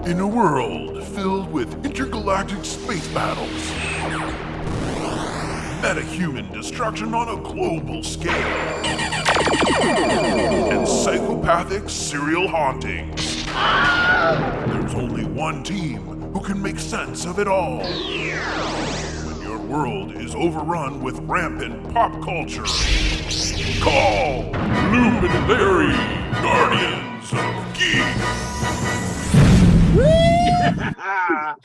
In a world filled with intergalactic space battles, metahuman destruction on a global scale, and psychopathic serial hauntings, there's only one team who can make sense of it all. When your world is overrun with rampant pop culture, call Loop and Larry, Guardians of Geeks.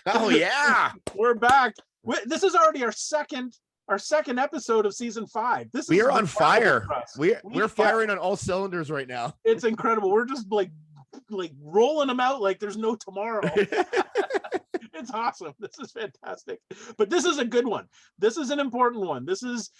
Oh yeah, we're back. This is already our second episode of season 5. We are on fire. We're firing on all cylinders right now. It's incredible. We're just like rolling them out like there's no tomorrow. It's awesome. This is fantastic. But this is a good one. This is an important one. This is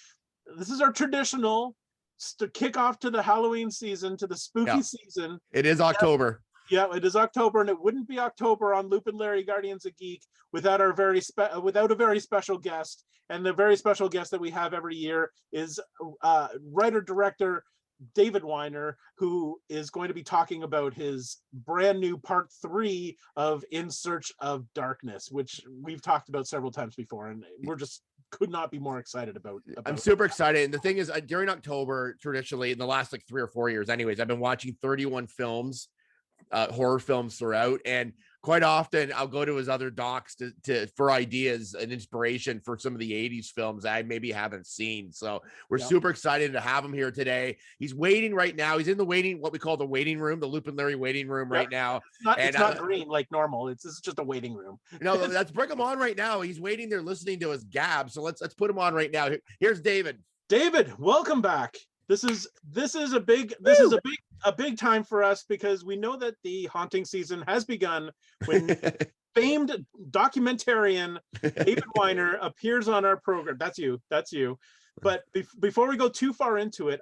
our traditional kickoff to the Halloween season, to the spooky season. It is October. Yeah, it is October, and it wouldn't be October on Loop and Larry Guardians of Geek without a very special guest. And the very special guest that we have every year is writer-director David Weiner, who is going to be talking about his brand new part 3 of In Search of Darkness, which we've talked about several times before, and we're just could not be more excited about I'm super excited. And the thing is, during October, traditionally, in the last 3 or 4 years anyways, I've been watching 31 films, horror films throughout, and quite often I'll go to his other docs for ideas and inspiration for some of the 80s films I maybe haven't seen. So we're super excited to have him here today. He's waiting right now. He's in what we call the waiting room, the Loop and Larry waiting room right now. It's not green like normal. This is just a waiting room. No, let's bring him on right now. He's waiting there listening to us gab. So let's put him on right now. Here's David. David, welcome back. This is a big time for us, because we know that the haunting season has begun when famed documentarian David Weiner appears on our program. That's you. But before we go too far into it,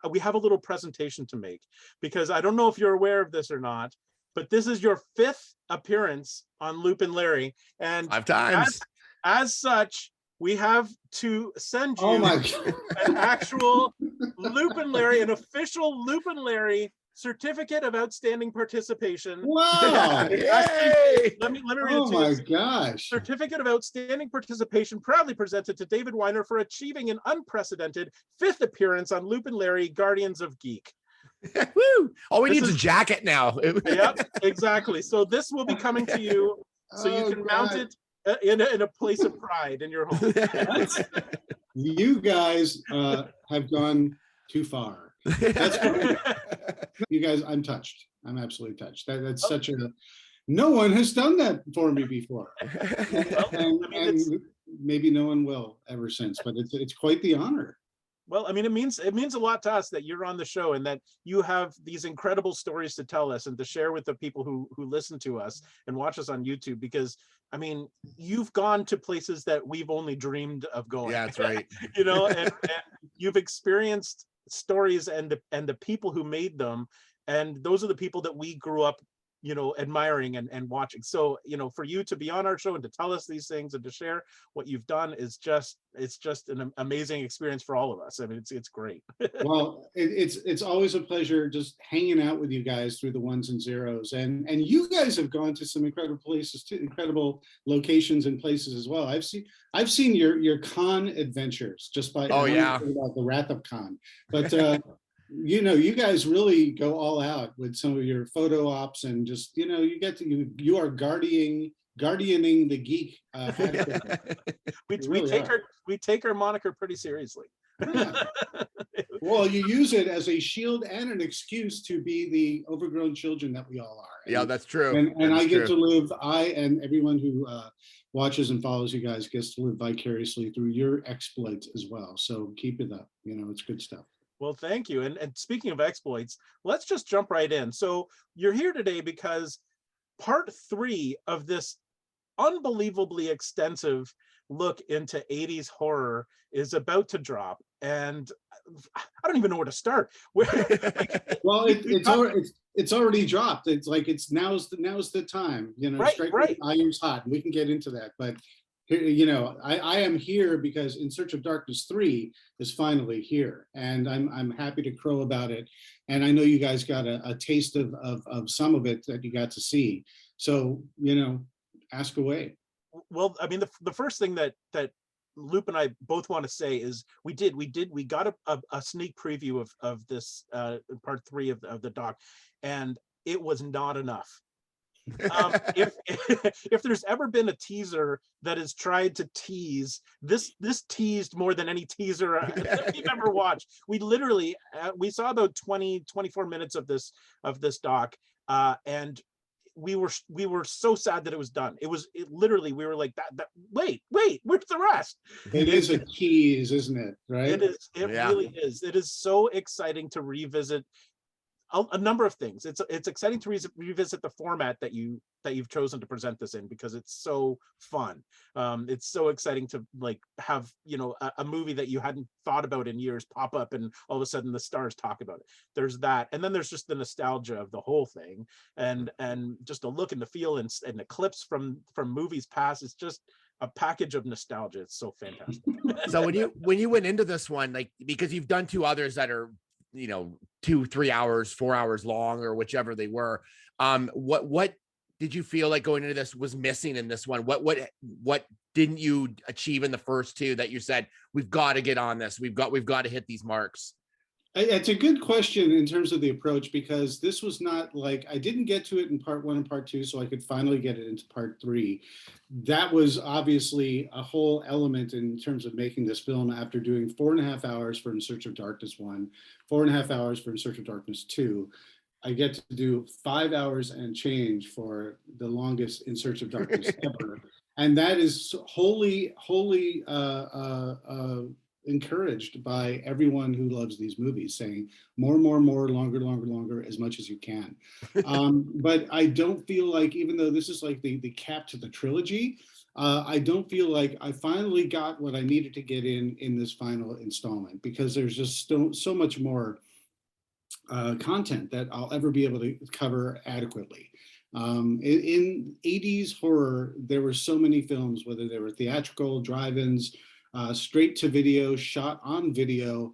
we have a little presentation to make, because I don't know if you're aware of this or not, but this is your 5th appearance on Loop and Larry, and 5 times. As such, we have to send you an actual Loop and Larry, an official Loop and Larry certificate of outstanding participation. Wow! Yay! Let me read it to you. Oh my gosh! Certificate of outstanding participation, proudly presented to David Weiner for achieving an unprecedented 5th appearance on Loop and Larry, Guardians of Geek. Woo! All we need is a jacket now. Yep, exactly. So this will be coming to you, so you can mount it in a place of pride in your home. You guys have gone too far. That's you guys, I'm touched. I'm absolutely touched. That's such a, no one has done that for me before. And maybe no one will ever since, but it's quite the honor. Well, I mean, it means a lot to us that you're on the show and that you have these incredible stories to tell us and to share with the people who listen to us and watch us on YouTube, because I mean, you've gone to places that we've only dreamed of going. Yeah, that's right. and you've experienced stories and the people who made them, and those are the people that we grew up admiring and watching. So for you to be on our show and to tell us these things and to share what you've done is just an amazing experience for all of us. I mean, it's great. Well, it's always a pleasure just hanging out with you guys through the ones and zeros, and you guys have gone to some incredible places too, incredible locations and places as well. I've seen your con adventures just by about the Wrath of Con, but you guys really go all out with some of your photo ops, and just you are guardianing the geek. We take our moniker pretty seriously. Well, you use it as a shield and an excuse to be the overgrown children that we all are. Yeah, that's true. And I get to live, I and everyone who watches and follows you guys gets to live vicariously through your exploits as well. So keep it up. It's good stuff. Well, thank you. And speaking of exploits, let's just jump right in. So you're here today because part 3 of this unbelievably extensive look into 80s horror is about to drop. And I don't even know where to start. Well, it's already dropped. It's like now's the time. Right. Iron's hot. And we can get into that, but I am here because In Search of Darkness 3 is finally here, and I'm happy to crow about it. And I know you guys got a taste of some of it that you got to see. So, ask away. Well, I mean, the first thing that Loop and I both want to say is we got a sneak preview of this part 3 of the doc, and it was not enough. If there's ever been a teaser that has tried to tease, this teased more than any teaser that we've ever watched. We literally we saw about 24 minutes of this doc, and we were so sad that it was done. It literally, we were like that wait, where's the rest? It is a tease, isn't it? Right? It is. It really is. It is so exciting to revisit a number of things. It's exciting to revisit the format that you've chosen to present this in, because it's so fun. It's so exciting to like have a movie that you hadn't thought about in years pop up, and all of a sudden the stars talk about it. There's that, and then there's just the nostalgia of the whole thing, and just the look and the feel and the clips from movies past. It's just a package of nostalgia. It's so fantastic. So when you went into this one, like, because you've done 2 others that are 2-3 hours, 4 hours long, or whichever they were, what did you feel like going into this was missing in this one? What didn't you achieve in the first 2 that you said, we've got to get on this, we've got to hit these marks? It's a good question in terms of the approach, because this was not like, I didn't get to it in part 1 and part 2, so I could finally get it into part 3. That was obviously a whole element in terms of making this film, after doing 4.5 hours for In Search of Darkness 1, 4.5 hours for In Search of Darkness 2. I get to do 5 hours and change for the longest In Search of Darkness ever. And that is wholly encouraged by everyone who loves these movies, saying more, longer, as much as you can. But I don't feel like, even though this is like the cap to the trilogy, I don't feel like I finally got what I needed to get in this final installment, because there's just so much more content that I'll ever be able to cover adequately. In 80s horror, there were so many films, whether they were theatrical, drive-ins, straight to video, shot on video,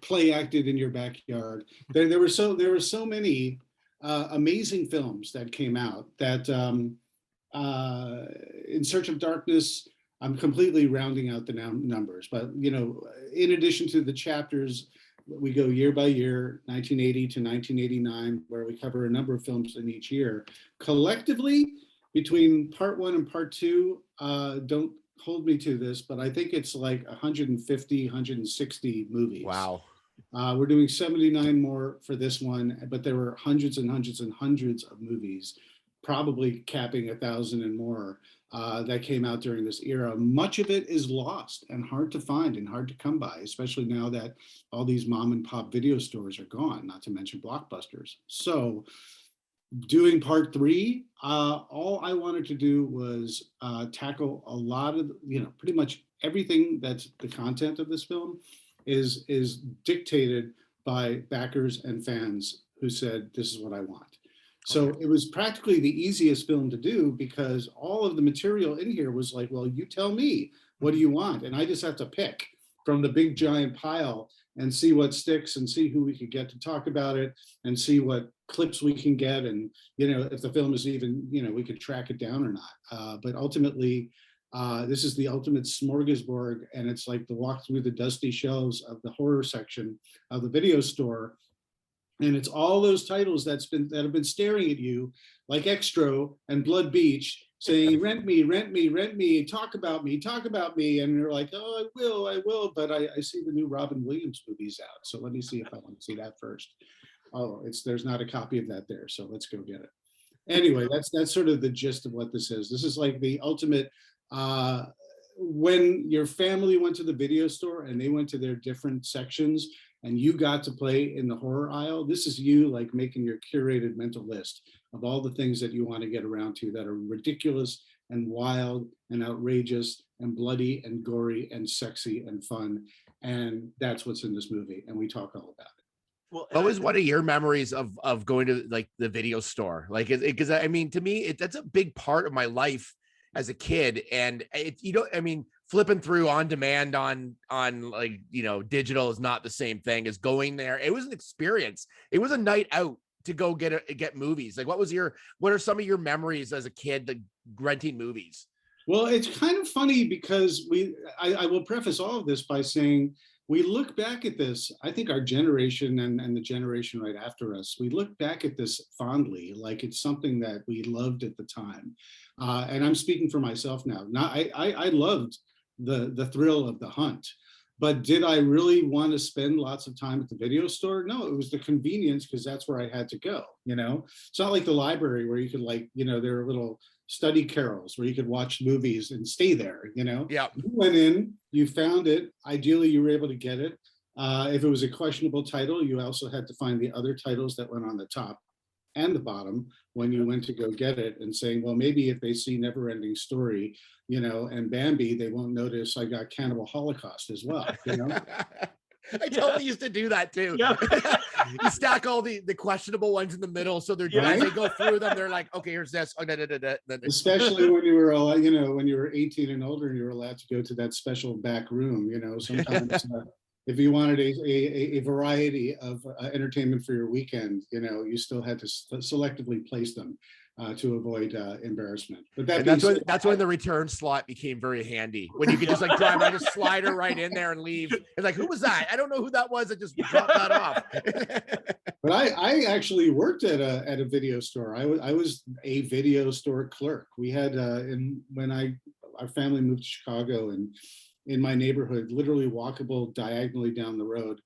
play acted in your backyard. There were so many amazing films that came out that In Search of Darkness, I'm completely rounding out the numbers, but in addition to the chapters, we go year by year, 1980 to 1989, where we cover a number of films in each year. Collectively, between part 1 and part 2, don't hold me to this, but I think it's like 150, 160 movies. Wow. We're doing 79 more for this one, but there were hundreds and hundreds and hundreds of movies, probably capping 1,000 and more, that came out during this era. Much of it is lost and hard to find and hard to come by, especially now that all these mom and pop video stores are gone, not to mention Blockbusters. So doing part 3, all I wanted to do was tackle a lot of, pretty much everything that's the content of this film is dictated by backers and fans who said, this is what I want. So it was practically the easiest film to do, because all of the material in here was like, well, you tell me, what do you want? And I just have to pick from the big giant pile and see what sticks, and see who we could get to talk about it, and see what clips we can get, and if the film is even, we could track it down or not. But ultimately, this is the ultimate smorgasbord, and it's like the walk through the dusty shelves of the horror section of the video store. And it's all those titles that have been staring at you like Extra and Blood Beach, saying, rent me, talk about me. And you're like, oh, I will. But I see the new Robin Williams movie's out, so let me see if I want to see that first. Oh, there's not a copy of that there, so let's go get it. Anyway, that's sort of the gist of what this is. This is like the ultimate, when your family went to the video store and they went to their different sections, and you got to play in the horror aisle, this is you like making your curated mental list of all the things that you want to get around to that are ridiculous and wild and outrageous and bloody and gory and sexy and fun. And that's what's in this movie. And we talk all about it. Well, what was one of your memories of going to like the video store? Like, because I mean, to me, that's a big part of my life as a kid. And flipping through on demand on like, digital is not the same thing as going there. It was an experience. It was a night out to go get movies? Like, what are some of your memories as a kid, like renting movies? Well, it's kind of funny because I will preface all of this by saying we look back at this, I think our generation and the generation right after us, we look back at this fondly, like it's something that we loved at the time. And I'm speaking for myself now. I loved the thrill of the hunt, but did I really want to spend lots of time at the video store? No, it was the convenience because that's where I had to go, It's not like the library where you could there were little study carols where you could watch movies and stay there, Yeah. You went in, you found it. Ideally, you were able to get it. If it was a questionable title, you also had to find the other titles that went on the top and the bottom when you went to go get it, and saying, well, maybe if they see Never Ending Story, and Bambi, they won't notice I got Cannibal Holocaust as well, I totally used to do that too. Yeah. You stack all the questionable ones in the middle, so they're Right? as they go through them, they're like, okay, here's this. Oh, Especially when you were, when you were 18 and older, and you were allowed to go to that special back room. Sometimes if you wanted a variety of entertainment for your weekend, you still had to selectively place them to avoid embarrassment. But that's when the return slot became very handy, when you could just like drive, just slide her right in there and leave. It's like, who was that? I don't know who that was. I just dropped that off. But I actually worked at a video store. I was a video store clerk. We had our family moved to Chicago, and in my neighborhood, literally walkable diagonally down the road,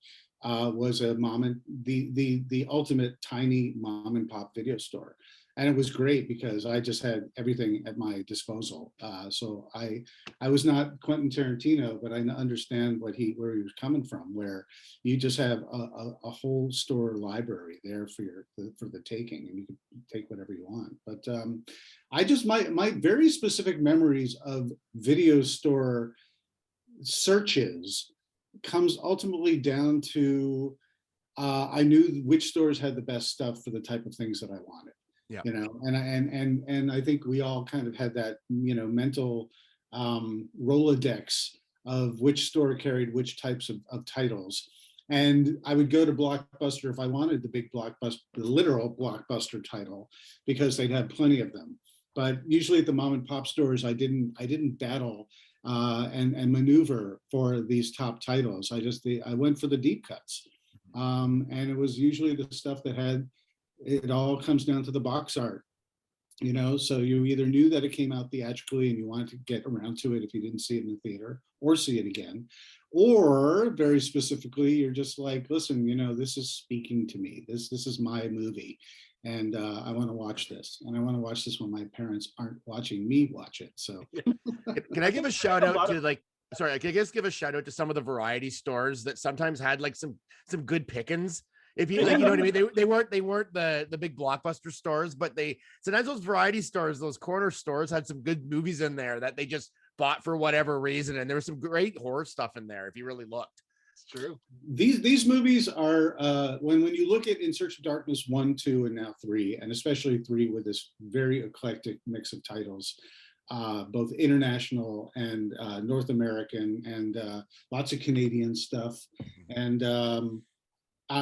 was the ultimate tiny mom and pop video store. And it was great because I just had everything at my disposal. So I was not Quentin Tarantino, but I understand where he was coming from, where you just have a whole store library there for the taking, and you can take whatever you want. But my very specific memories of video store searches comes ultimately down to I knew which stores had the best stuff for the type of things that I wanted. Yeah. And I think we all kind of had that, mental Rolodex of which store carried which types of titles. And I would go to Blockbuster if I wanted the big blockbuster, the literal blockbuster title, because they'd have plenty of them. But usually at the mom and pop stores, I didn't battle and maneuver for these top titles. I went for the deep cuts. And it was usually the stuff that it all comes down to the box art, so you either knew that it came out theatrically and you wanted to get around to it if you didn't see it in the theater or see it again, or very specifically, you're just like, listen, this is speaking to me. This is my movie, and I want to watch this, and I want to watch this when my parents aren't watching me watch it. So can I give a shout out to I guess give a shout out to some of the variety stores that sometimes had like some good pickings. If you you know what I mean, they weren't the big blockbuster stores, but sometimes those variety stores, those corner stores, had some good movies in there that they just bought for whatever reason, and there was some great horror stuff in there if you really looked. It's true. These movies are when you look at In Search of Darkness 1, 2, and now 3, and especially 3 with this very eclectic mix of titles, both international and North American, and lots of Canadian stuff, and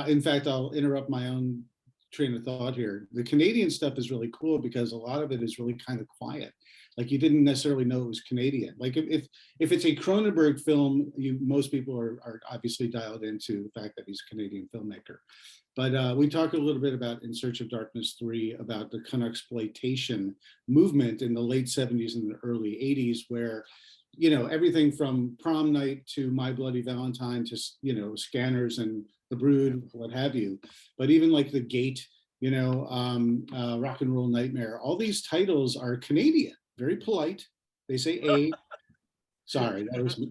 in fact, I'll interrupt my own train of thought here. The Canadian stuff is really cool because a lot of it is really kind of quiet. Like, you didn't necessarily know it was Canadian. Like, if it's a Cronenberg film, most people are obviously dialed into the fact that he's a Canadian filmmaker. But we talked a little bit about In Search of Darkness 3, about the Canucksploitation movement in the late 70s and the early 80s, where everything from Prom Night to My Bloody Valentine to Scanners and The Brood, what have you. But even like The Gate, Rock and Roll Nightmare, all these titles are Canadian, very polite. They say A. Sorry, that was.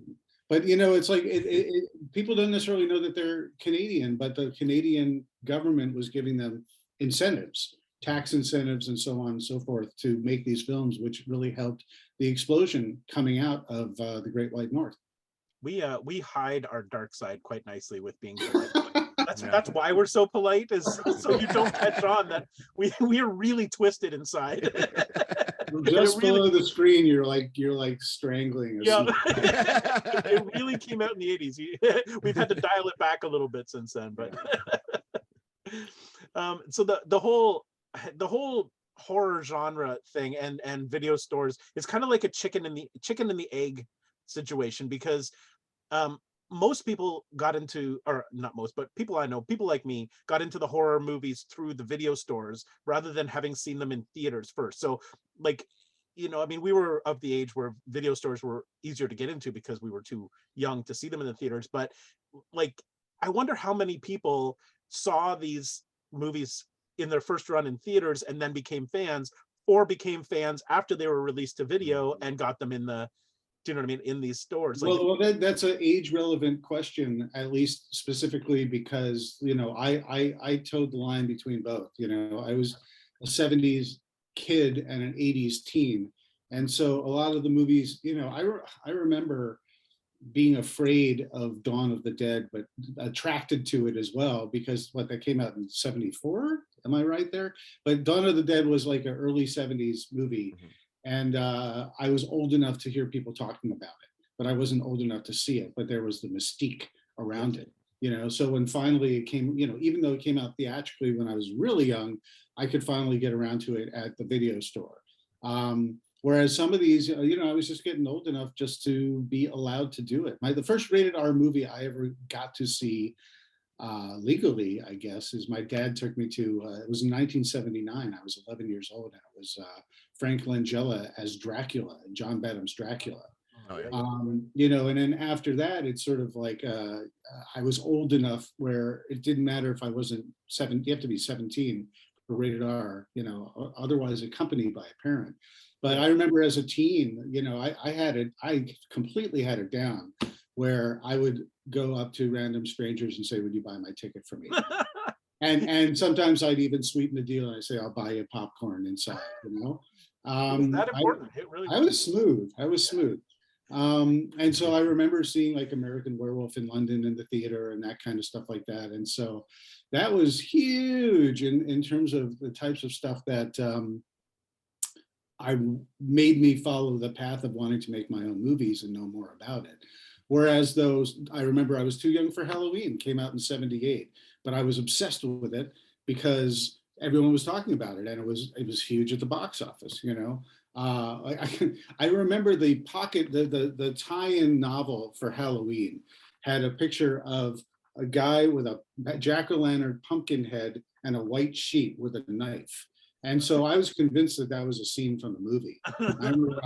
But it's like people don't necessarily know that they're Canadian, but the Canadian government was giving them incentives, tax incentives, and so on and so forth, to make these films, which really helped the explosion coming out of the Great White North. We hide our dark side quite nicely with being polite. That's why we're so polite, is so you don't catch on that we are really twisted inside. Just below the screen, you're like strangling us. Yeah. It really came out in the 80s. We've had to dial it back a little bit since then, but So the whole horror genre thing and video stores is kind of like a chicken and the egg situation, because most people got into, or not most, but people I know, people like me, got into the horror movies through the video stores rather than having seen them in theaters first. So like, I mean, we were of the age where video stores were easier to get into because we were too young to see them in the theaters. But like, I wonder how many people saw these movies in their first run in theaters and then became fans, or became fans after they were released to video and got them in the, do you know what I mean, in these stores. Like, Well, that's an age relevant question, at least specifically because, I towed the line between both. I was a 70s kid and an 80s teen. And so a lot of the movies, I remember being afraid of Dawn of the Dead, but attracted to it as well, because that came out in 74. Am I right there? But Dawn of the Dead was like an early 70s movie. Mhm. And I was old enough to hear people talking about it, but I wasn't old enough to see it. But there was the mystique around it, So when finally it came, even though it came out theatrically when I was really young, I could finally get around to it at the video store. Whereas some of these, I was just getting old enough just to be allowed to do it. The first rated R movie I ever got to see legally, I guess, is my dad took me to, it was in 1979. I was 11 years old, and it was Frank Langella as Dracula, John Badham's Dracula. Oh, yeah. And then after that, it's sort of like I was old enough where it didn't matter if I wasn't you have to be 17 for rated R, otherwise accompanied by a parent. But I remember as a teen, I completely had it down, where I would go up to random strangers and say, "Would you buy my ticket for me?" and sometimes I'd even sweeten the deal and I say, "I'll buy you popcorn inside." was that important? It really I was smooth. And so I remember seeing like American Werewolf in London in the theater and that kind of stuff like that. And so that was huge in terms of the types of stuff that I made me follow the path of wanting to make my own movies and know more about it. Whereas I remember I was too young for Halloween, came out in 78, but I was obsessed with it because everyone was talking about it, and it was huge at the box office. I remember the tie-in novel for Halloween had a picture of a guy with a jack-o'-lantern pumpkin head and a white sheet with a knife. And so I was convinced that was a scene from the movie. I remember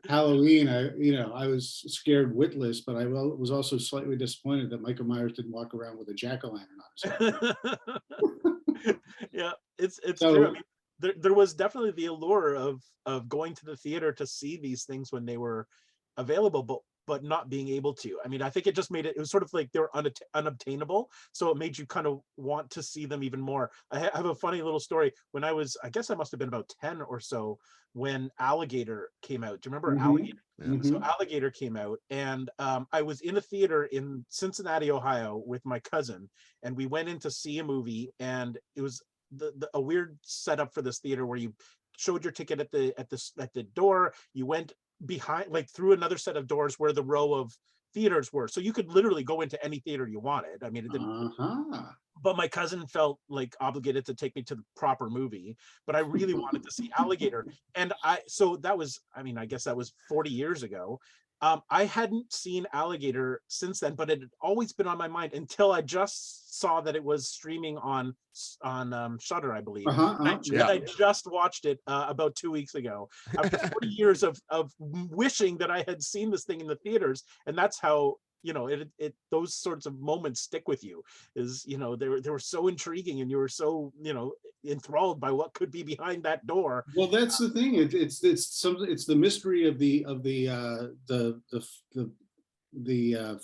Halloween, I was scared witless, but I was also slightly disappointed that Michael Myers didn't walk around with a jack-o'-lantern on his head. Yeah, it's true. I mean, there was definitely the allure of going to the theater to see these things when they were available, but not being able to. I mean, I think it just made it was sort of like they were unobtainable, so it made you kind of want to see them even more. I have a funny little story. When I guess I must have been about 10 or so, when Alligator came out. Do you remember Alligator? Yeah. So Alligator came out, and I was in a theater in Cincinnati, Ohio with my cousin, and we went in to see a movie, and it was a weird setup for this theater where you showed your ticket at the door, you went behind, like through another set of doors where the row of theaters were, so you could literally go into any theater you wanted. I mean, it didn't but my cousin felt like obligated to take me to the proper movie, but I really wanted to see Alligator. And so that was, I mean, I guess that was 40 years ago. I hadn't seen Alligator since then, but it had always been on my mind until I just saw that it was streaming on Shudder, I believe. I just watched it about 2 weeks ago after 40 years of wishing that I had seen this thing in the theaters. And that's how, those sorts of moments stick with you, is, they were so intriguing, and you were so, enthralled by what could be behind that door. Well, that's the thing. It's the mystery of the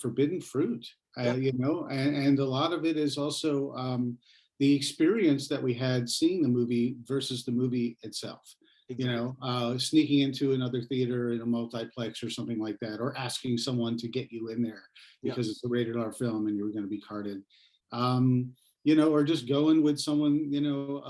forbidden fruit, and a lot of it is also the experience that we had seeing the movie versus the movie itself. Exactly. Sneaking into another theater in a multiplex or something like that, or asking someone to get you in there because it's a rated R film and you were going to be carded. you know, or just going with someone, you know,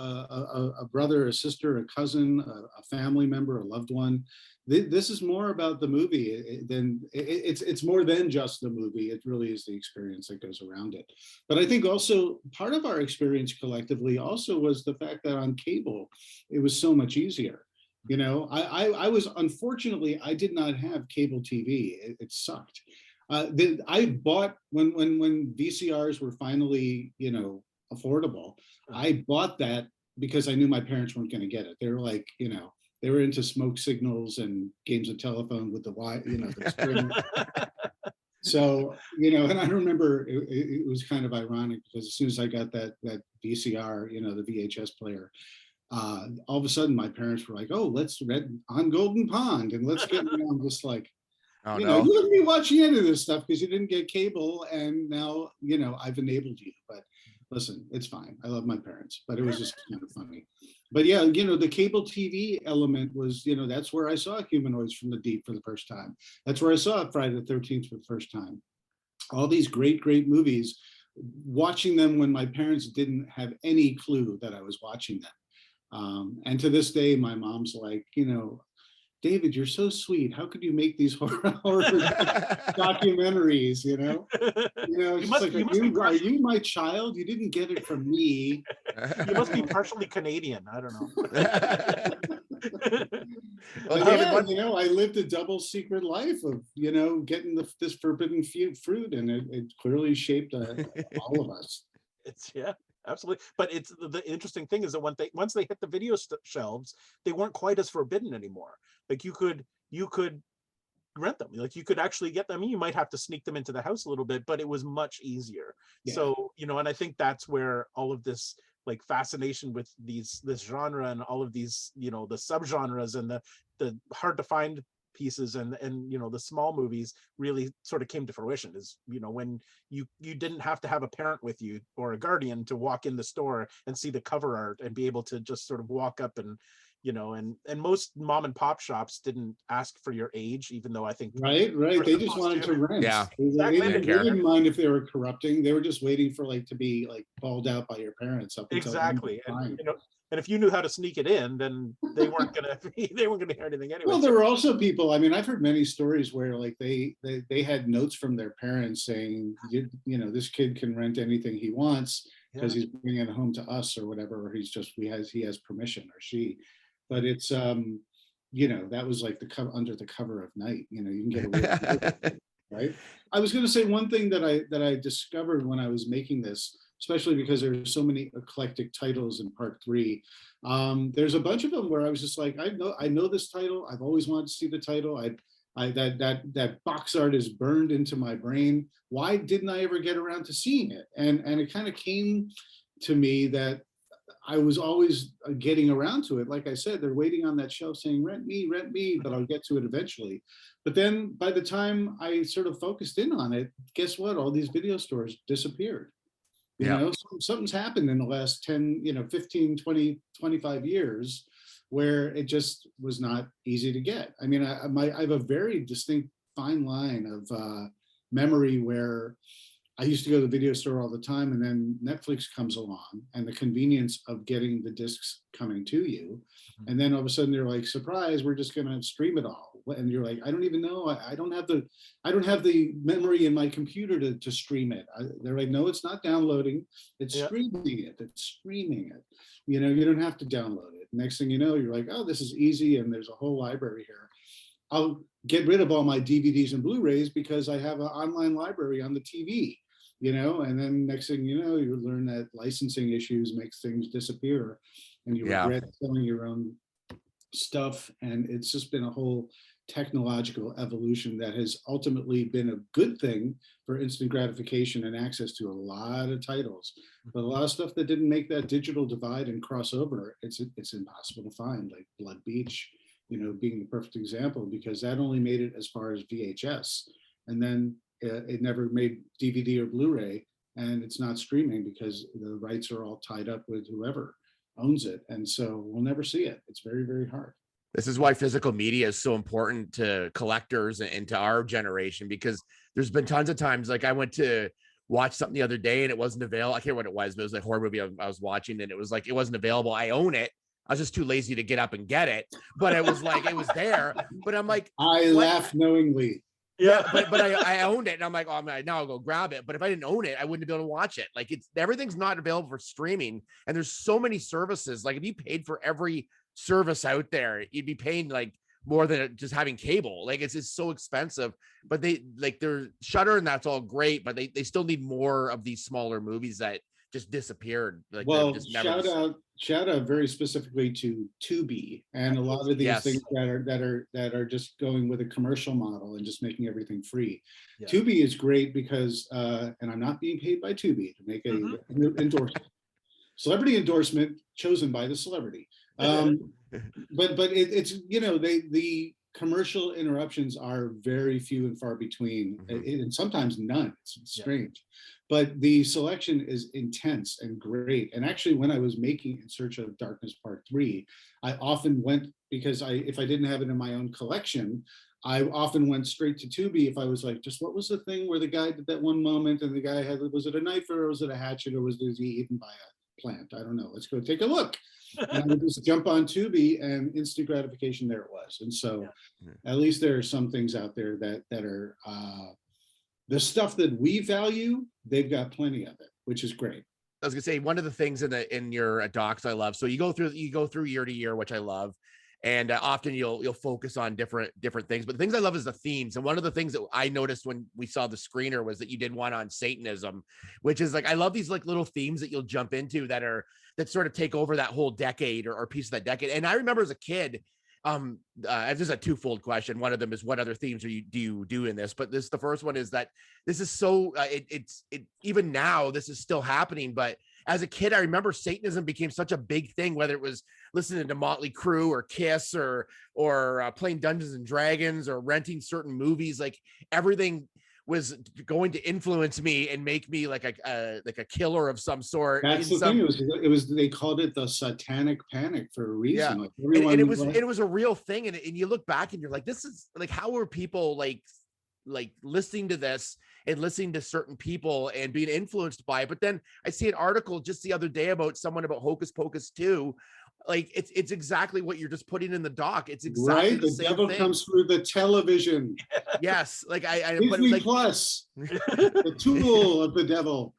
a brother, a sister, a cousin, a family member, a loved one. This is more about the movie than it's more than just the movie. It really is the experience that goes around it. But I think also part of our experience collectively also was the fact that on cable, it was so much easier. You know, I was, unfortunately, I did not have cable TV. It sucked. I bought when VCRs were finally, you know, affordable. I bought that because I knew my parents weren't going to get it. They were like, you know, they were into smoke signals and games of telephone with the wire, you know, the string. So, you know, and I remember it was kind of ironic because as soon as I got that VCR, you know, the VHS player, all of a sudden my parents were like, "Oh, let's read on Golden Pond and let's get." I'm just like, Oh, you no. know, you wouldn't be watching any of this stuff because you didn't get cable, and now, you know, I've enabled you. But listen, it's fine. I love my parents, but it was just kind of funny. But yeah, you know, the cable TV element was, you know, that's where I saw Humanoids from the Deep for the first time. That's where I saw Friday the 13th for the first time. All these great movies, watching them when my parents didn't have any clue that I was watching them. And to this day, my mom's like, you know, David, you're so sweet. How could you make these horror documentaries? You know, it's just like, are you my child? You didn't get it from me. You must be partially Canadian. I don't know. Well, David, David, you know, I lived a double secret life of, you know, getting this forbidden fruit, and it clearly shaped all of us. Yeah, absolutely. But it's the interesting thing is that once they hit the video shelves, they weren't quite as forbidden anymore. Like you could rent them, like you could actually get them. You might have to sneak them into the house a little bit, but it was much easier. Yeah. So, you know, and I think that's where all of this like fascination with this genre and all of these, you know, the subgenres and the hard to find pieces and you know, the small movies really sort of came to fruition. Is, you know, when you didn't have to have a parent with you or a guardian to walk in the store and see the cover art and be able to just sort of walk up and, you know, and most mom and pop shops didn't ask for your age, even though I think right they just wanted to rent. Yeah, they didn't mind if they were corrupting. They were just waiting for like to be like balled out by your parents up until exactly. And, you know, and if you knew how to sneak it in, then they weren't gonna hear anything anyway. Well, there were also people, I mean, I've heard many stories where like they had notes from their parents saying, you know, this kid can rent anything he wants because he's bringing it home to us or whatever, or he has permission, or she. But it's you know, that was like under the cover of night. You know, you can get away with it, right? I was going to say one thing that I discovered when I was making this, especially because there's so many eclectic titles in part 3. There's a bunch of them where I was just like, I know this title. I've always wanted to see the title. That box art is burned into my brain. Why didn't I ever get around to seeing it? And it kind of came to me that I was always getting around to it. Like I said, they're waiting on that shelf saying, rent me, but I'll get to it eventually. But then by the time I sort of focused in on it, guess what? All these video stores disappeared. You know, something's happened in the last 10, 15, 20, 25 years where it just was not easy to get. I mean, I have a very distinct fine line of memory where I used to go to the video store all the time, and then Netflix comes along and the convenience of getting the discs coming to you. And then all of a sudden they're like, surprise, we're just going to stream it all. And you're like, I don't even know. I don't have the memory in my computer to stream it. They're like, no, it's not downloading. It's streaming it. It's streaming it. You know, you don't have to download it. Next thing you know, you're like, oh, this is easy. And there's a whole library here. I'll get rid of all my DVDs and Blu-rays because I have an online library on the TV. You know, and then next thing you know, you learn that licensing issues makes things disappear, and you regret selling your own stuff. And it's just been a whole technological evolution that has ultimately been a good thing for instant gratification and access to a lot of titles. But a lot of stuff that didn't make that digital divide and crossover, it's impossible to find, like Blood Beach, you know, being the perfect example, because that only made it as far as VHS. And then it never made DVD or Blu-ray, and it's not streaming because the rights are all tied up with whoever owns it. And so we'll never see it. It's very, very hard. This is why physical media is so important to collectors and to our generation, because there's been tons of times, like I went to watched something the other day and it wasn't available. I can't remember what it was, but it was a horror movie I was watching, and it was like, it wasn't available. I own it. I was just too lazy to get up and get it, but it was like, it was there. But I'm like, I what? laugh knowingly. Yeah, but I owned it, and I'm like, oh, now I'll go grab it. But if I didn't own it, I wouldn't be able to watch it. Like, everything's not available for streaming, and there's so many services. Like, if you paid for every service out there, you'd be paying like more than just having cable. Like, it's just so expensive. But they're Shudder, and that's all great, but they still need more of these smaller movies that just disappeared. Like, Well, just never shout out very specifically to Tubi and a lot of these things that are just going with a commercial model and just making everything free. Yeah. Tubi is great because and I'm not being paid by Tubi to make a endorsement. Celebrity endorsement chosen by the celebrity. But it's, you know, the commercial interruptions are very few and far between, and sometimes none. It's strange. But the selection is intense and great. And actually, when I was making In Search of Darkness Part 3, I often went, because if I didn't have it in my own collection, I often went straight to Tubi if I was like, just what was the thing where the guy did that one moment and the guy had, was it a knife or was it a hatchet or was he eaten by a plant? I don't know. Let's go take a look. And I would just jump on Tubi, and instant gratification, there it was. And so at least there are some things out there that are the stuff that we value. They've got plenty of it, which is great. I was gonna say, one of the things in your docs I love. So you go through year to year, which I love, and often you'll focus on different things. But the things I love is the themes. And one of the things that I noticed when we saw the screener was that you did one on Satanism, which is like, I love these like little themes that you'll jump into that sort of take over that whole decade or piece of that decade. And I remember as a kid, this is a twofold question. One of them is, what other themes do you do in this? But the first one is that this is so even now this is still happening. But as a kid, I remember Satanism became such a big thing, whether it was listening to Motley Crue or Kiss or playing Dungeons and Dragons or renting certain movies. Like, everything was going to influence me and make me like a killer of some sort. That's the thing. It was they called it the satanic panic for a reason. Yeah. Like, and it was a real thing. And you look back and you're like, this is like, how were people like listening to this and listening to certain people and being influenced by it? But then I see an article just the other day about Hocus Pocus 2. Like, it's exactly what you're just putting in the doc. It's exactly right. The same devil thing. Comes through the television. Yes, like Disney Plus, the tool of the devil.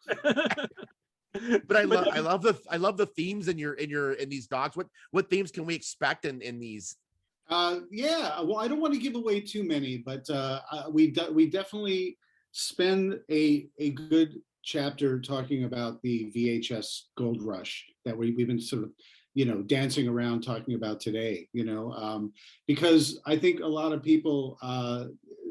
But I love the themes in these docs. What themes can we expect in these? Yeah, well, I don't want to give away too many, but we definitely spend a good chapter talking about the VHS gold rush that we've been sort of, you know, dancing around talking about today, you know, because I think a lot of people,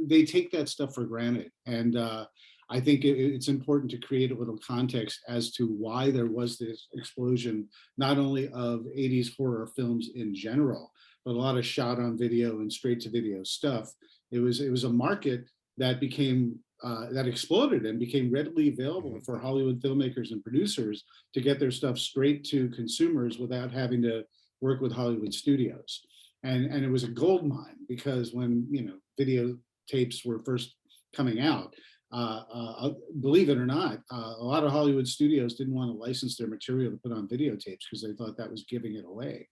they take that stuff for granted. And I think it's important to create a little context as to why there was this explosion, not only of 80s horror films in general, but a lot of shot on video and straight to video stuff. It was a market that became that exploded and became readily available for Hollywood filmmakers and producers to get their stuff straight to consumers without having to work with Hollywood studios. And it was a gold mine, because when, you know, videotapes were first coming out, believe it or not, a lot of Hollywood studios didn't want to license their material to put on videotapes because they thought that was giving it away.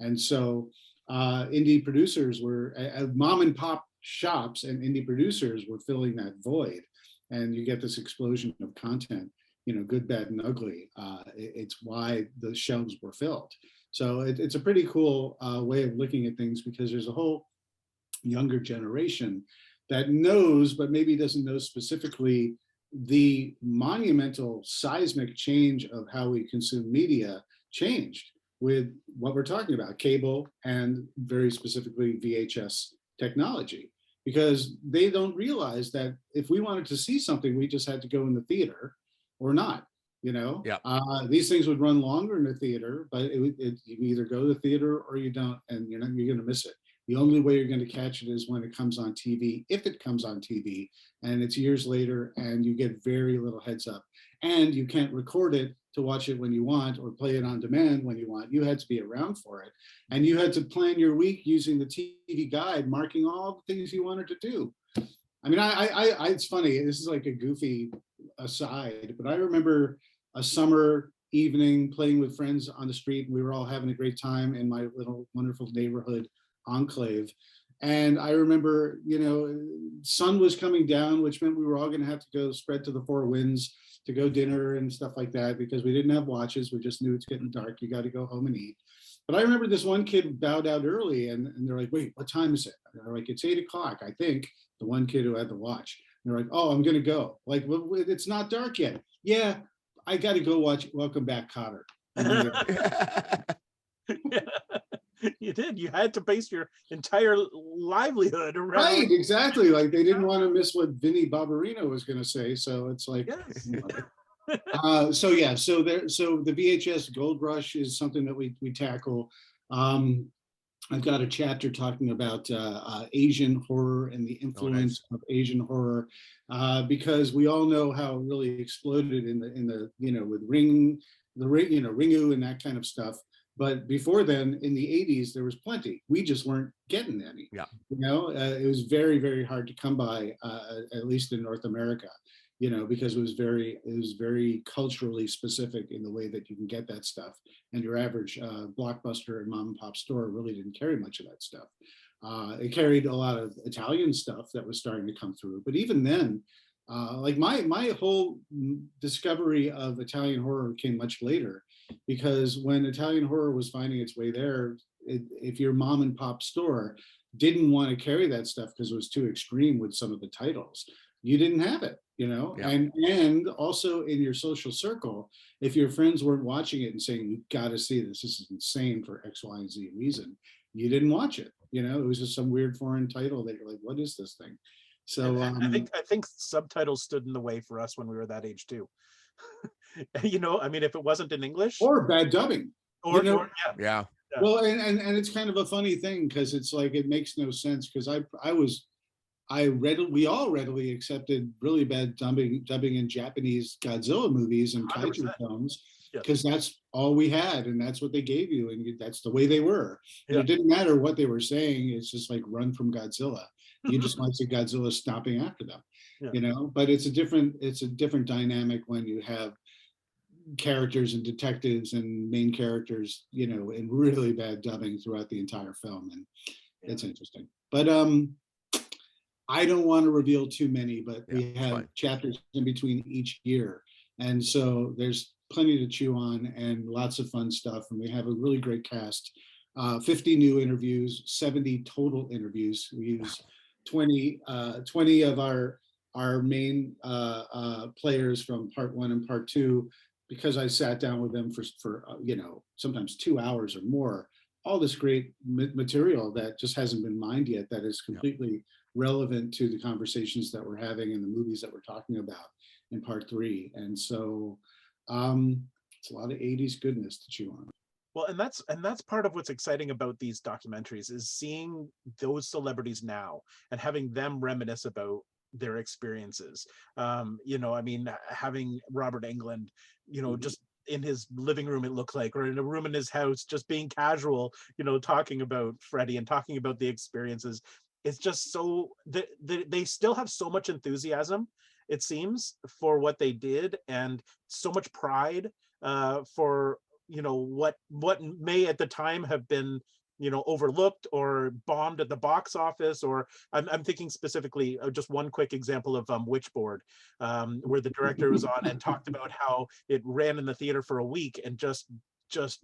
And so indie producers were, mom and pop shops and indie producers were filling that void, and you get this explosion of content, you know, good, bad, and ugly. It's why the shelves were filled. So it's a pretty cool way of looking at things, because there's a whole younger generation that knows, but maybe doesn't know specifically, the monumental seismic change of how we consume media changed with what we're talking about, cable and very specifically VHS technology, because they don't realize that if we wanted to see something, we just had to go in the theater or not, you know? Yeah. These things would run longer in the theater, but you either go to the theater or you don't, and you're going to miss it. The only way you're going to catch it is when it comes on TV, if it comes on TV, and it's years later and you get very little heads up, and you can't record it to watch it when you want or play it on demand when you want. You had to be around for it, and you had to plan your week using the TV guide, marking all the things you wanted to do. I mean, I it's funny. This is like a goofy aside, but I remember a summer evening playing with friends on the street. We were all having a great time in my little wonderful neighborhood enclave. And I remember, sun was coming down, which meant we were all going to have to go spread to the four winds to go dinner and stuff like that, because we didn't have watches. We just knew it's getting dark. You got to go home and eat. But I remember this one kid bowed out early, and they're like, wait, what time is it? And they're like, it's 8 o'clock, I think, the one kid who had the watch. And they're like, oh, I'm going to go. Like, well, it's not dark yet. Yeah, I got to go watch Welcome Back, Kotter. You did. You had to base your entire livelihood around. Right, exactly. Like they didn't want to miss what Vinnie Barbarino was going to say. So it's like, Yes. so the VHS Gold Rush is something that we tackle. I've got a chapter talking about Asian horror and the influence of Asian horror, because we all know how it really exploded in the with Ringu and that kind of stuff. But before then, in the 80s, there was plenty. We just weren't getting any. Yeah. It was very, very hard to come by, at least in North America, because it was very culturally specific in the way that you can get that stuff. And your average Blockbuster and mom and pop store really didn't carry much of that stuff. It carried a lot of Italian stuff that was starting to come through. But even then, like my whole discovery of Italian horror came much later, because when Italian horror was finding its way there, if your mom and pop store didn't want to carry that stuff because it was too extreme with some of the titles, you didn't have it, Yeah. And also in your social circle, if your friends weren't watching it and saying, you got to see this is insane for X, Y, and Z reason, you didn't watch it. It was just some weird foreign title that you're like, what is this thing? So I think subtitles stood in the way for us when we were that age too. If it wasn't in English or bad dubbing, yeah. Well, and it's kind of a funny thing, because it's like it makes no sense, because we all readily accepted really bad dubbing in Japanese Godzilla movies and kaiju 100%. films, because that's all we had and that's what they gave you, and that's the way they were. And it didn't matter what they were saying. It's just like run from Godzilla. You just want to see Godzilla stopping after them, But it's a different dynamic when you have characters and detectives and main characters, in really bad dubbing throughout the entire film, and it's interesting. But I don't want to reveal too many, but we have chapters in between each year, and so there's plenty to chew on and lots of fun stuff, and we have a really great cast. 50 new interviews, 70 total interviews. We use 20 of our main players from part 1 and part 2, because I sat down with them for sometimes 2 hours or more, all this great material that just hasn't been mined yet, that is completely relevant to the conversations that we're having and the movies that we're talking about in part 3. And so it's a lot of 80s goodness to chew on. Well, and that's part of what's exciting about these documentaries, is seeing those celebrities now and having them reminisce about their experiences. Having Robert Englund, just in his living room, it looked like, or in a room in his house, just being casual, talking about Freddie and talking about the experiences. It's just so they still have so much enthusiasm, it seems, for what they did, and so much pride for what may at the time have been overlooked or bombed at the box office. Or I'm thinking specifically of just one quick example of Witchboard, where the director was on and talked about how it ran in the theater for a week and just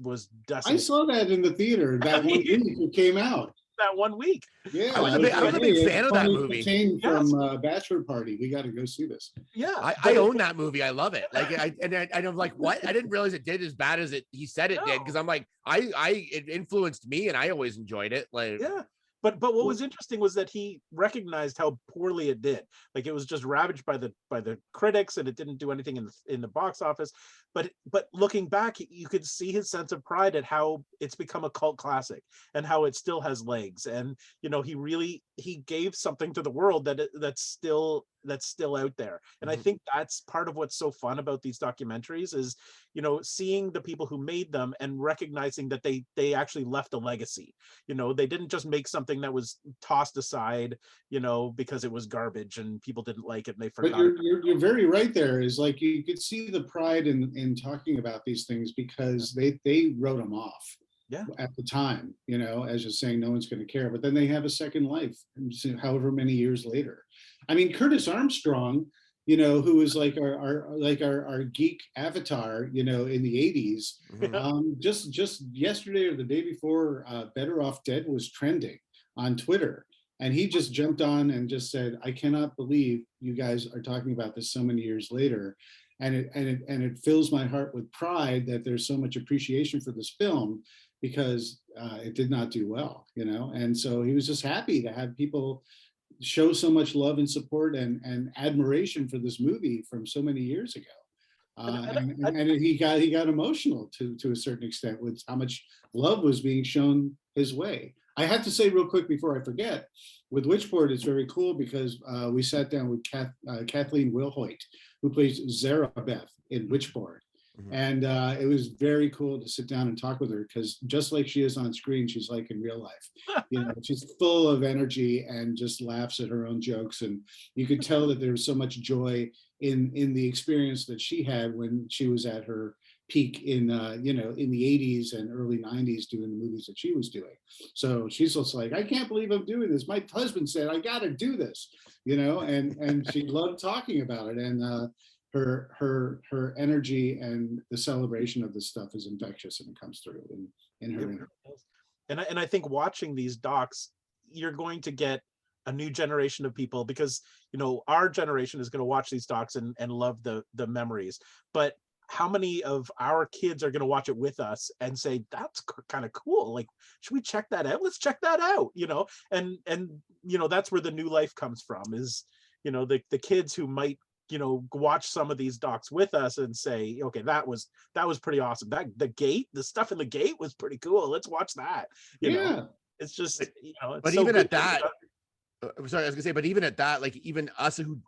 was decimated. I saw that in the theater that one week it came out. That 1 week. Yeah, I was a big fan of that movie. From Bachelor Party, we got to go see this. Yeah, I own that movie. I love it. Like I'm like, what? I didn't realize it did as bad as he said it did, because I'm like, it influenced me and I always enjoyed it. Like, yeah. But what was interesting was that he recognized how poorly it did. Like, it was just ravaged by the critics, and it didn't do anything in the box office. But looking back, you could see his sense of pride at how it's become a cult classic and how it still has legs. And he gave something to the world that's still that's still out there. And I Mhm. think that's part of what's so fun about these documentaries is, you know, seeing the people who made them and recognizing that they actually left a legacy. You know, they didn't just make something that was tossed aside, you know, because it was garbage and people didn't like it and they But forgot it. you're very right there. Is like you could see the pride in talking about these things because they wrote them off Yeah. at the time, you know, as just saying no one's going to care. But then they have a second life, however many years later. I mean, Curtis Armstrong, you know, who was like our geek avatar, you know, in the 80s. Mhm. Just yesterday or the day before, Better Off Dead was trending on Twitter. And he just jumped on and just said, I cannot believe you guys are talking about this so many years later. And it fills my heart with pride that there's so much appreciation for this film because it did not do well, you know? And so he was just happy to have people show so much love and support and admiration for this movie from so many years ago. And he got emotional to a certain extent with how much love was being shown his way. I have to say real quick before I forget, with Witchboard, it's very cool because we sat down with Kathleen Wilhoit, who plays Zarabeth in Witchboard. Mhm. And it was very cool to sit down and talk with her because just like she is on screen, she's like in real life. You know, she's full of energy and just laughs at her own jokes. And you could tell that there was so much joy in the experience that she had when she was at her peak in you know, in the 80s and early 90s doing the movies that she was doing. So she's just like, I can't believe I'm doing this. My husband said I got to do this, you know, and she loved talking about it. And her energy and the celebration of this stuff is infectious and it comes through in her interview. And I think watching these docs, you're going to get a new generation of people because, you know, our generation is going to watch these docs and love the memories. But how many of our kids are going to watch it with us and say, that's kind of cool. Like, should we check that out? Let's check that out, you know? And, you know, that's where the new life comes from is, you know, the kids who might, you know, watch some of these docs with us and say, okay, that was pretty awesome. That the stuff in the gate was pretty cool. Let's watch that. You know, it's just, you know, it's But so even good at that, sorry, I was gonna say, but even at that, like even us who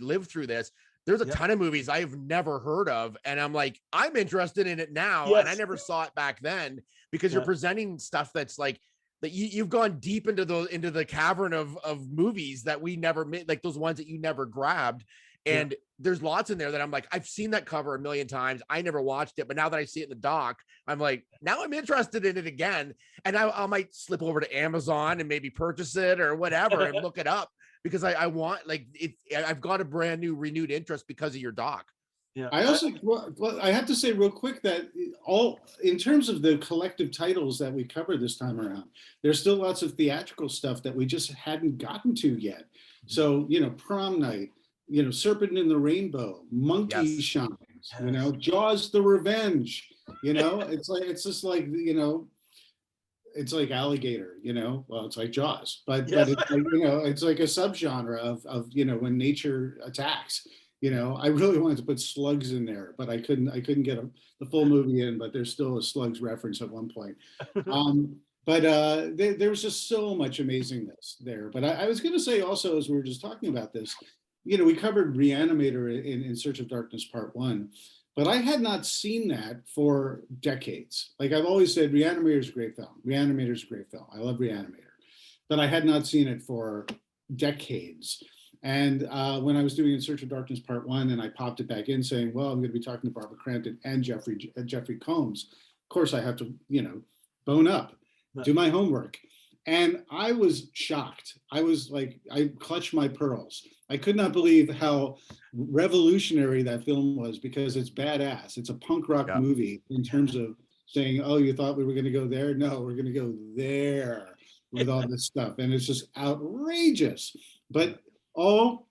lived through this, there's a ton of movies I've never heard of, and I'm like, I'm interested in it now, and I Yes. never saw it back then because you're Yeah. presenting stuff that's like that you've gone deep into the cavern of movies that we never made, like those ones that you never grabbed. And there's lots in there that I'm like, I've seen that cover a million times. I never watched it, but now that I see it in the doc, I'm like, now I'm interested in it again. And I might slip over to Amazon and maybe purchase it or whatever and look it up because I want like it. I've got a brand new renewed interest because of your doc. Yeah. I also, well, I have to say real quick that all in terms of the collective titles that we cover this time around, there's still lots of theatrical stuff that we just hadn't gotten to yet. So, you know, Prom Night, you know, Serpent in the Rainbow, Monkey Shines, you know, Jaws the Revenge, you know, it's just like, you know, it's like Alligator, you know, well, it's like Jaws, but it's like, you know, it's like a subgenre of, you know, when nature attacks. You know, I really wanted to put slugs in there, but I couldn't get the full movie in, but there's still a slugs reference at one point. But there was just so much amazingness there. But I was going to say also, as we were just talking about this, you know, we covered Reanimator in Search of Darkness Part 1, but I had not seen that for decades. Like I've always said, Reanimator is a great film. Reanimator is a great film. I love Reanimator, but I had not seen it for decades. And when I was doing In Search of Darkness Part 1, and I popped it back in saying, well, I'm going to be talking to Barbara Crampton and Jeffrey Combs. Of course, I have to, you know, bone up, do my homework. And I was shocked. I was like, I clutched my pearls. I could not believe how revolutionary that film was because it's badass. It's a punk rock movie in terms of saying, oh, you thought we were going to go there? No, we're going to go there with all this stuff. And it's just outrageous. But all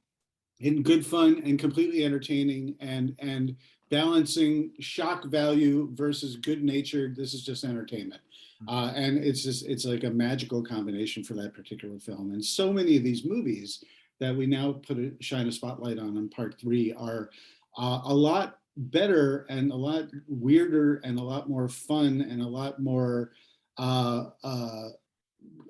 in good fun and completely entertaining and balancing shock value versus good natured. This is just entertainment. And it's like a magical combination for that particular film. And so many of these movies that we now shine a spotlight on Part 3 are a lot better and a lot weirder and a lot more fun and a lot more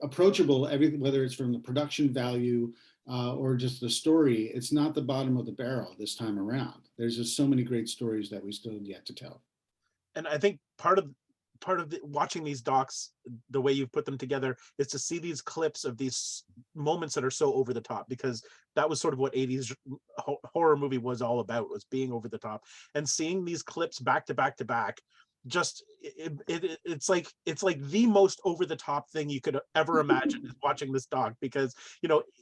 approachable, everything, whether it's from the production value, or just the story, it's not the bottom of the barrel this time around. There's just so many great stories that we still have yet to tell. And I think part of watching these docs, the way you've put them together, is to see these clips of these moments that are so over the top, because that was sort of what 80s horror movie was all about, was being over the top. And seeing these clips back to back to back, just it's like the most over the top thing you could ever imagine is watching this doc, because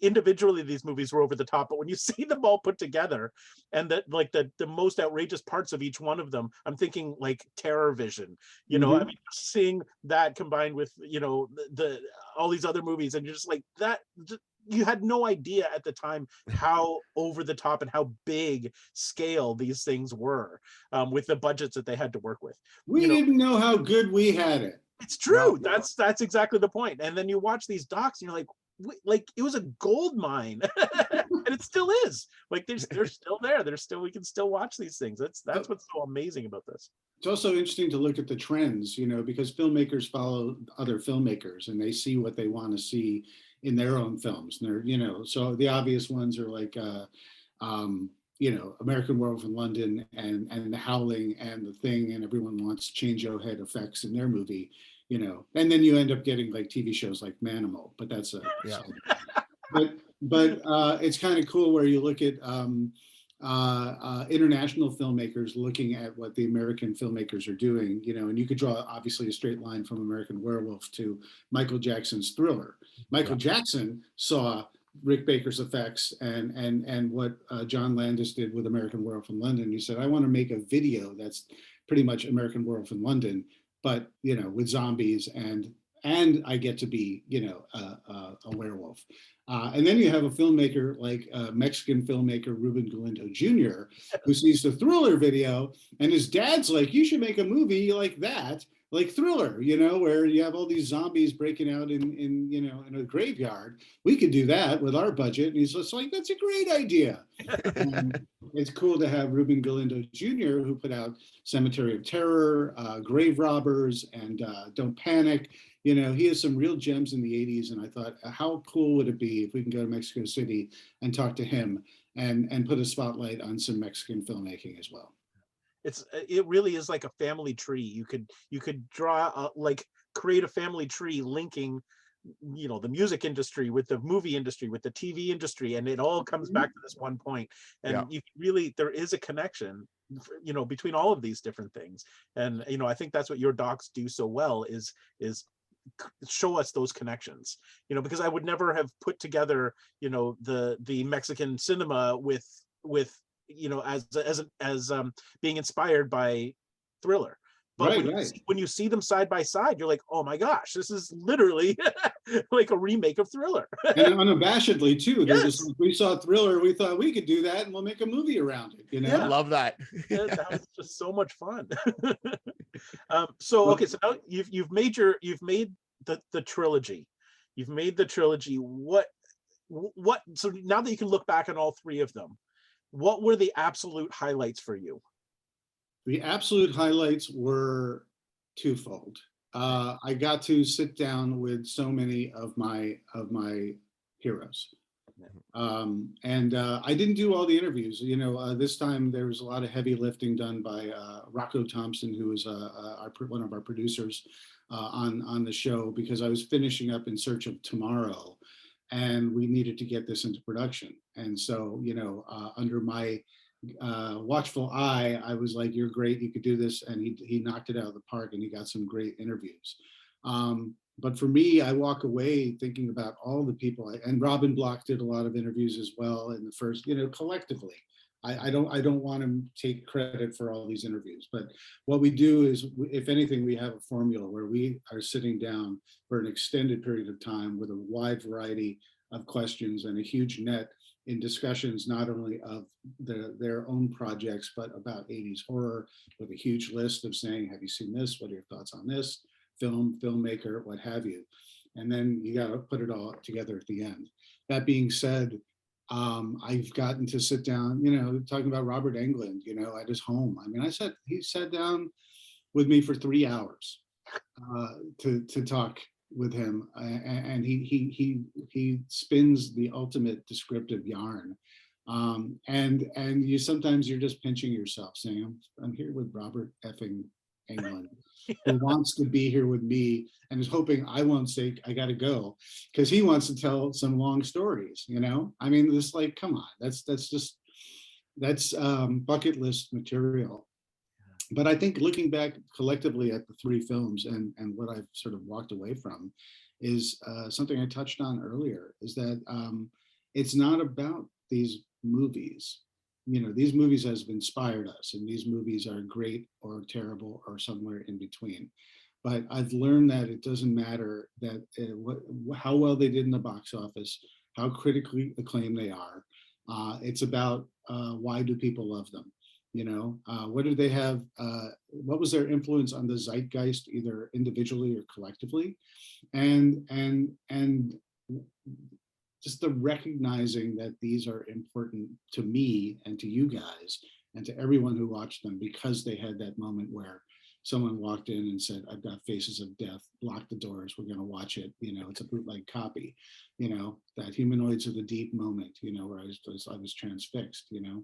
individually these movies were over the top, but when you see them all put together, and that like the most outrageous parts of each one of them, I'm thinking like Terror Vision, I mean, seeing that combined with the all these other movies, and you're just like that. You had no idea at the time how over the top and how big scale these things were, with the budgets that they had to work with. We didn't know how good we had it. It's true. No. That's exactly the point. And then you watch these docs and you're like it was a gold mine. And it still is. Like they're still there. We can still watch these things. That's what's so amazing about this. It's also interesting to look at the trends, because filmmakers follow other filmmakers and they see what they want to see in their own films. And they're, so the obvious ones are like, American Werewolf in London and The Howling and The Thing, and everyone wants change-o head effects in their movie, and then you end up getting like TV shows like Manimal, but that's but it's kind of cool where you look at international filmmakers looking at what the American filmmakers are doing, and you could draw obviously a straight line from American Werewolf to Michael Jackson's Thriller. Michael Jackson saw Rick Baker's effects and what John Landis did with American Werewolf in London. He said, I want to make a video that's pretty much American Werewolf in London, but with zombies and I get to be a werewolf. And then you have a filmmaker like Mexican filmmaker Ruben Galindo Jr., who sees the Thriller video, and his dad's like, you should make a movie like that, like Thriller, where you have all these zombies breaking out in a graveyard. We could do that with our budget. And he's just like, that's a great idea. And it's cool to have Ruben Galindo Jr., who put out Cemetery of Terror, Grave Robbers, and Don't Panic. He has some real gems in the 80s, and I thought, how cool would it be if we can go to Mexico City and talk to him and put a spotlight on some Mexican filmmaking as well. It really is like a family tree. You could draw create a family tree linking the music industry with the movie industry with the TV industry, and it all comes back to this one point. And you really, there is a connection between all of these different things. And I think that's what your docs do so well is show us those connections, because I would never have put together the Mexican cinema with as being inspired by Thriller. But when you see them side by side, you're like, oh my gosh, this is literally like a remake of Thriller. And unabashedly too. Yes. Just, we saw Thriller, we thought we could do that, and we'll make a movie around it. Yeah, I love that. That was just so much fun. So now you've made the trilogy. You've made the trilogy. What? So now that you can look back on all three of them, what were the absolute highlights for you? The absolute highlights were twofold. I got to sit down with so many of my heroes. And I didn't do all the interviews. This time there was a lot of heavy lifting done by Rocco Thompson, who was one of our producers on the show, because I was finishing up In Search of Tomorrow, and we needed to get this into production. And so, under my watchful eye, I was like, you're great, you could do this. And he knocked it out of the park, and he got some great interviews. But for me, I walk away thinking about all the people, and Robin Block did a lot of interviews as well in the first, collectively. I don't want to take credit for all these interviews, but what we do is, if anything, we have a formula where we are sitting down for an extended period of time with a wide variety of questions and a huge net in discussions, not only of their own projects, but about 80s horror, with a huge list of saying, have you seen this? What are your thoughts on this film, filmmaker, what have you? And then you got to put it all together at the end. That being said, I've gotten to sit down, talking about Robert Englund, at his home. I mean, he sat down with me for 3 hours to talk with him, and he spins the ultimate descriptive yarn. And you sometimes you're just pinching yourself, saying, I'm here with Robert effing Englund, who wants to be here with me and is hoping I won't say I got to go because he wants to tell some long stories. You know, I mean, this, like, come on, that's bucket list material. But I think looking back collectively at the three films and what I've sort of walked away from is something I touched on earlier, is that it's not about these movies. You know, these movies have inspired us, and these movies are great or terrible or somewhere in between. But I've learned that it doesn't matter that how well they did in the box office, how critically acclaimed they are. It's about why do people love them? You know, what do they have? What was their influence on the zeitgeist, either individually or collectively? And just the recognizing that these are important to me and to you guys and to everyone who watched them, because they had that moment where someone walked in and said, I've got Faces of Death, lock the doors, we're going to watch it. You know, it's a bootleg copy, you know, that Humanoids of the Deep moment, you know, where I was transfixed, you know.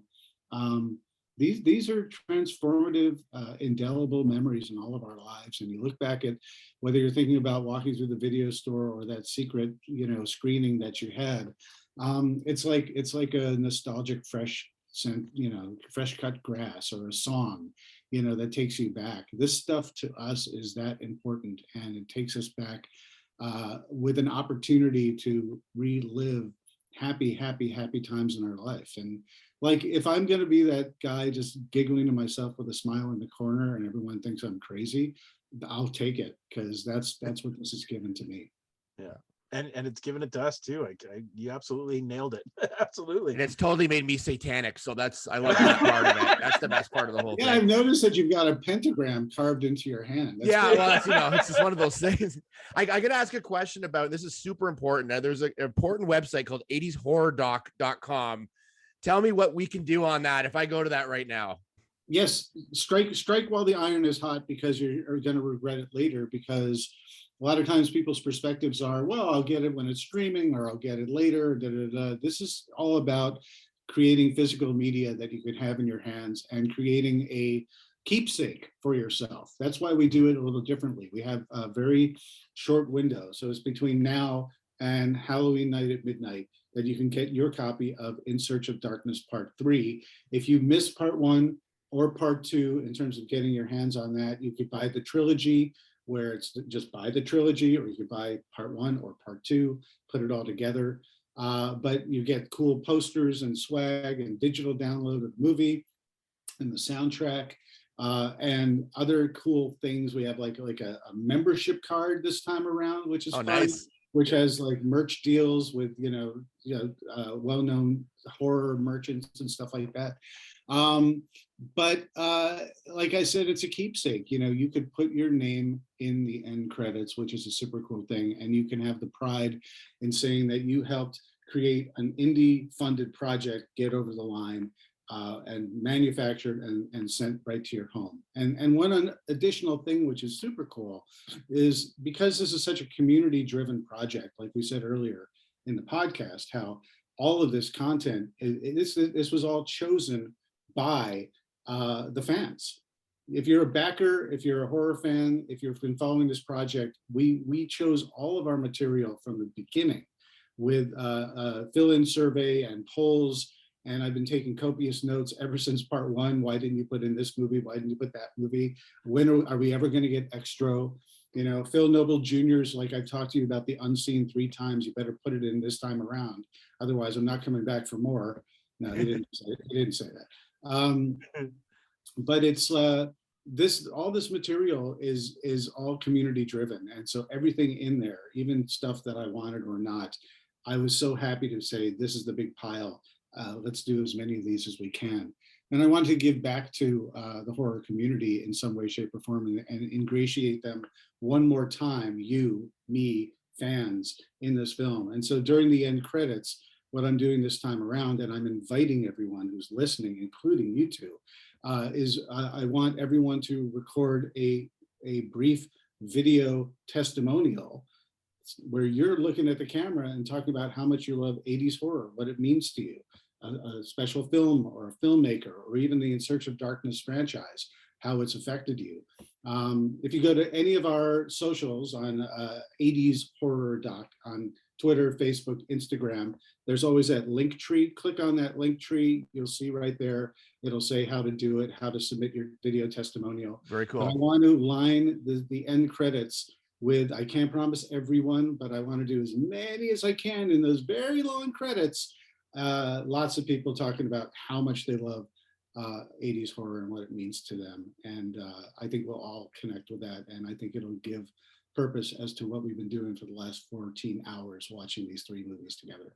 These are transformative, indelible memories in all of our lives. And you look back at whether you're thinking about walking through the video store or that secret, you know, screening that you had. It's like a nostalgic, fresh scent, you know, fresh cut grass, or a song, you know, that takes you back. This stuff to us is that important, and it takes us back with an opportunity to relive happy times in our life. And like, if I'm going to be that guy just giggling to myself with a smile in the corner and everyone thinks I'm crazy, I'll take it, because that's what this is given to me. Yeah. And it's given it to us too. You absolutely nailed it. Absolutely. And it's totally made me satanic. So I love that part of it. That's the best part of the whole thing. Yeah, I've noticed that you've got a pentagram carved into your hand. That's yeah, great. well, that's, you know, it's just one of those things. I got to ask a question about, this is super important. Now, there's an important website called 80shorrordoc.com. Tell me what we can do on that if I go to that right now. Yes, strike while the iron is hot, because you're going to regret it later, because a lot of times people's perspectives are, well, I'll get it when it's streaming, or I'll get it later. This is all about creating physical media that you can have in your hands and creating a keepsake for yourself. That's why we do it a little differently. We have a very short window. So it's between now and Halloween night at midnight that you can get your copy of In Search of Darkness Part 3. If you missed Part 1 or Part 2 in terms of getting your hands on that, you could buy the trilogy, where it's just buy the trilogy, or you could buy Part 1 or Part 2, put it all together. But you get cool posters and swag and digital download of the movie and the soundtrack, and other cool things. We have like a membership card this time around, which is fun. Nice. Which has like merch deals with, well-known horror merchants and stuff like that. But like I said, it's a keepsake. You know, you could put your name in the end credits, which is a super cool thing. And you can have the pride in saying that you helped create an indie-funded project, get over the line, and manufactured and sent right to your home. And one additional thing, which is super cool, is because this is such a community-driven project, like we said earlier in the podcast, how all of this content, this was all chosen by the fans. If you're a backer, if you're a horror fan, if you've been following this project, we chose all of our material from the beginning with a fill-in survey and polls. And I've been taking copious notes ever since Part 1. Why didn't you put in this movie? Why didn't you put that movie? When are we ever going to get extra? You know, Phil Noble Jr.'s, like I've talked to you about the unseen 3 times. You better put it in this time around. Otherwise, I'm not coming back for more. No, he didn't say that. But it's all this material is all community driven. And so everything in there, even stuff that I wanted or not, I was so happy to say, this is the big pile. Let's do as many of these as we can. And I wanted to give back to the horror community in some way, shape, or form, and ingratiate them one more time, you, me, fans, in this film. And so during the end credits, what I'm doing this time around, and I'm inviting everyone who's listening, including you two, is I want everyone to record a brief video testimonial where you're looking at the camera and talking about how much you love 80s horror, what it means to you, a special film or a filmmaker, or even the In Search of Darkness franchise, how it's affected you. If you go to any of our socials on 80s Horror Doc on Twitter, Facebook, Instagram, there's always that link tree. Click on that link tree. You'll see right there. It'll say how to do it, how to submit your video testimonial. Very cool. But I want to line the end credits with, I can't promise everyone, but I want to do as many as I can in those very long credits. Lots of people talking about how much they love 80s horror and what it means to them. And I think we'll all connect with that. And I think it'll give purpose as to what we've been doing for the last 14 hours watching these 3 movies together.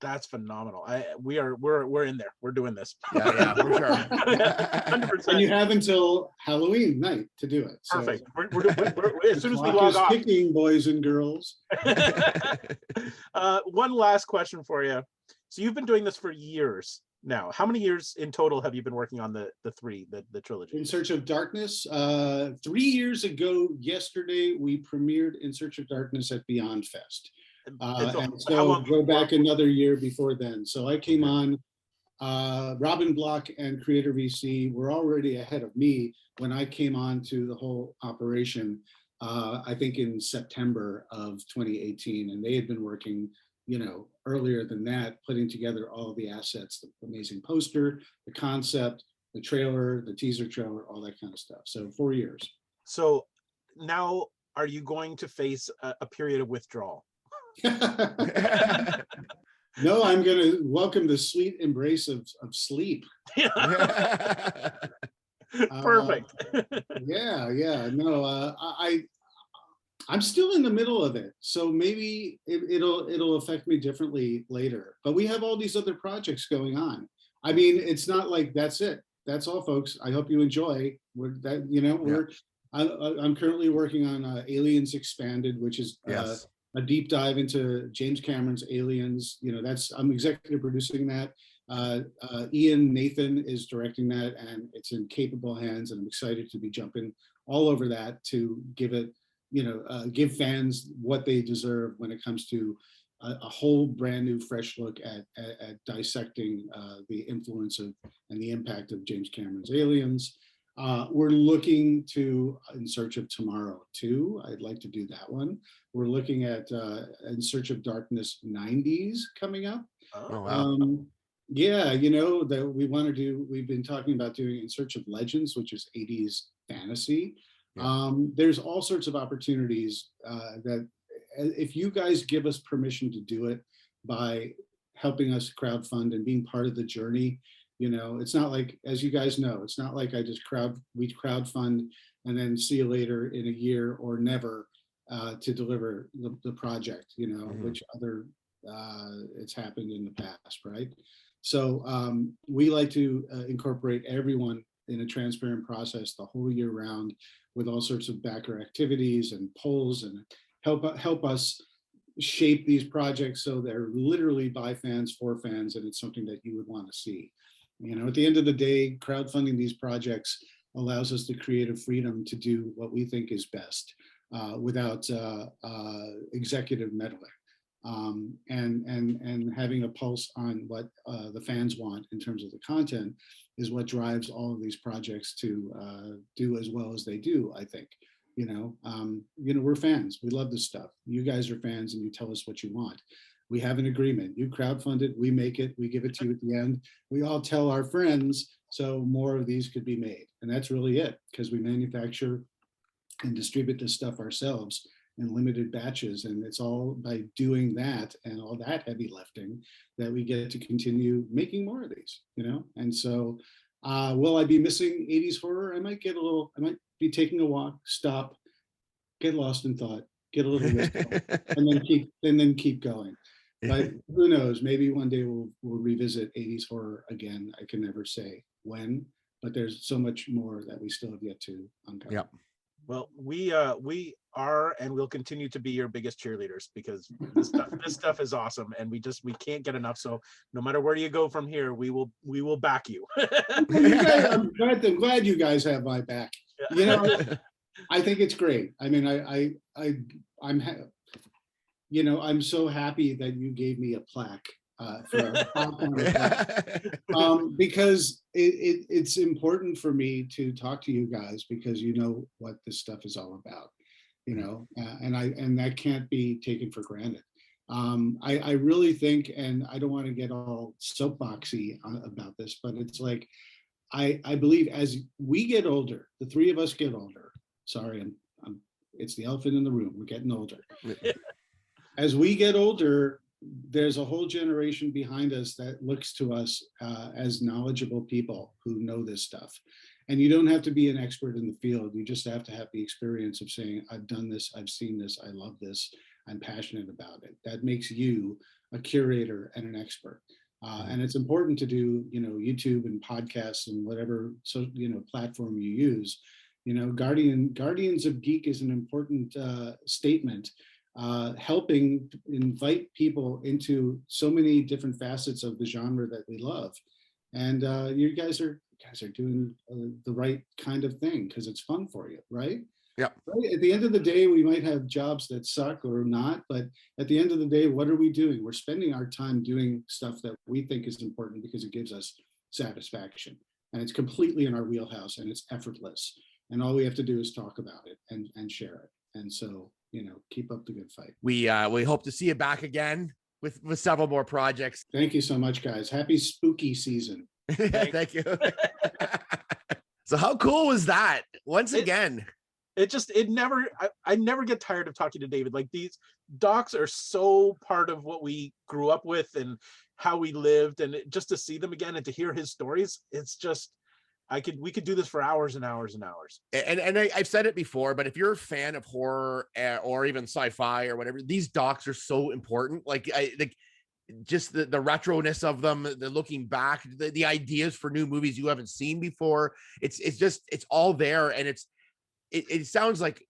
That's phenomenal. We're in there. We're doing this. Yeah, for sure. 100%. And you have until Halloween night to do it. So Perfect. We're as soon as we clock log is off. ticking, boys and girls. One last question for you. So you've been doing this for years now. How many years in total have you been working on the trilogy? In Search of Darkness. 3 years ago yesterday, we premiered In Search of Darkness at Beyond Fest. And so go back another year before then. So I came on, Robin Block and Creator VC were already ahead of me when I came on to the whole operation, I think in September of 2018. And they had been working, earlier than that, putting together all of the assets, the amazing poster, the concept, the trailer, the teaser trailer, all that kind of stuff. So 4 years. So now are you going to face a period of withdrawal? No, I'm going to welcome the sweet embrace of sleep. Perfect. Yeah. No, I'm still in the middle of it, so maybe it'll affect me differently later. But we have all these other projects going on. I mean, it's not like that's it. That's all, folks. I hope you enjoy. I'm currently working on Aliens Expanded, which is Yes. A deep dive into James Cameron's Aliens. I'm executive producing that. Ian Nathan is directing that, and it's in capable hands, and I'm excited to be jumping all over that to give it, give fans what they deserve when it comes to a whole brand new, fresh look at dissecting the influence of and the impact of James Cameron's Aliens. We're looking to In Search of Tomorrow 2. I'd like to do that one. We're looking at In Search of Darkness 90s coming up. Oh, wow. That we want to do, we've been talking about doing In Search of Legends, which is 80s fantasy. Yeah. There's all sorts of opportunities that if you guys give us permission to do it by helping us crowdfund and being part of the journey, it's not like, as you guys know, it's not like we crowdfund and then see you later in a year or never to deliver the project, which other it's happened in the past, right? So we like to incorporate everyone in a transparent process the whole year round with all sorts of backer activities and polls, and help us shape these projects so they're literally by fans, for fans, and it's something that you would want to see. At the end of the day, crowdfunding these projects allows us the creative freedom to do what we think is best without executive meddling, and having a pulse on what the fans want in terms of the content is what drives all of these projects to do as well as they do, I think. We're fans. We love this stuff. You guys are fans, and you tell us what you want. We have an agreement. You crowdfund it, we make it, we give it to you at the end. We all tell our friends, so more of these could be made. And that's really it, because we manufacture and distribute this stuff ourselves in limited batches. And it's all by doing that and all that heavy lifting that we get to continue making more of these, And so will I be missing 80s horror? I might be taking a walk, stop, get lost in thought, get a little wistful, and then keep going. But who knows? Maybe one day we'll revisit 80s horror again. I can never say when, but there's so much more that we still have yet to uncover. Yep. Well, we are and will continue to be your biggest cheerleaders, because this stuff is awesome, and we can't get enough. So no matter where you go from here, we will back you. I'm glad you guys have my back. Yeah. I think it's great. I mean, I'm so happy that you gave me a plaque for because it's important for me to talk to you guys because you know what this stuff is all about, and that can't be taken for granted. I really think, and I don't want to get all soapboxy about this, but it's like I believe as we get older, the three of us get older. Sorry, it's the elephant in the room. We're getting older. As we get older, there's a whole generation behind us that looks to us as knowledgeable people who know this stuff. And you don't have to be an expert in the field. You just have to have the experience of saying, I've done this, I've seen this, I love this, I'm passionate about it. That makes you a curator and an expert. And it's important to do, YouTube and podcasts and whatever platform you use. Guardians of Geek is an important statement, helping invite people into so many different facets of the genre that we love. And you guys are doing the right kind of thing because it's fun for you, right? Yeah. Right? At the end of the day, we might have jobs that suck or not, but at the end of the day, what are we doing? We're spending our time doing stuff that we think is important because it gives us satisfaction. And it's completely in our wheelhouse and it's effortless. And all we have to do is talk about it and share it. And so, keep up the good fight. We hope to see you back again with several more projects. Thank you so much, guys. Happy spooky season. Thank you. So how cool was that? Once again. I never get tired of talking to David. Like, these docs are so part of what we grew up with and how we lived, and just to see them again and to hear his stories, it's just, we could do this for hours and hours and hours. And I've said it before, but if you're a fan of horror or even sci-fi or whatever, these docs are so important. Like just the retroness of them, the looking back, the ideas for new movies you haven't seen before. It's all there, and it sounds like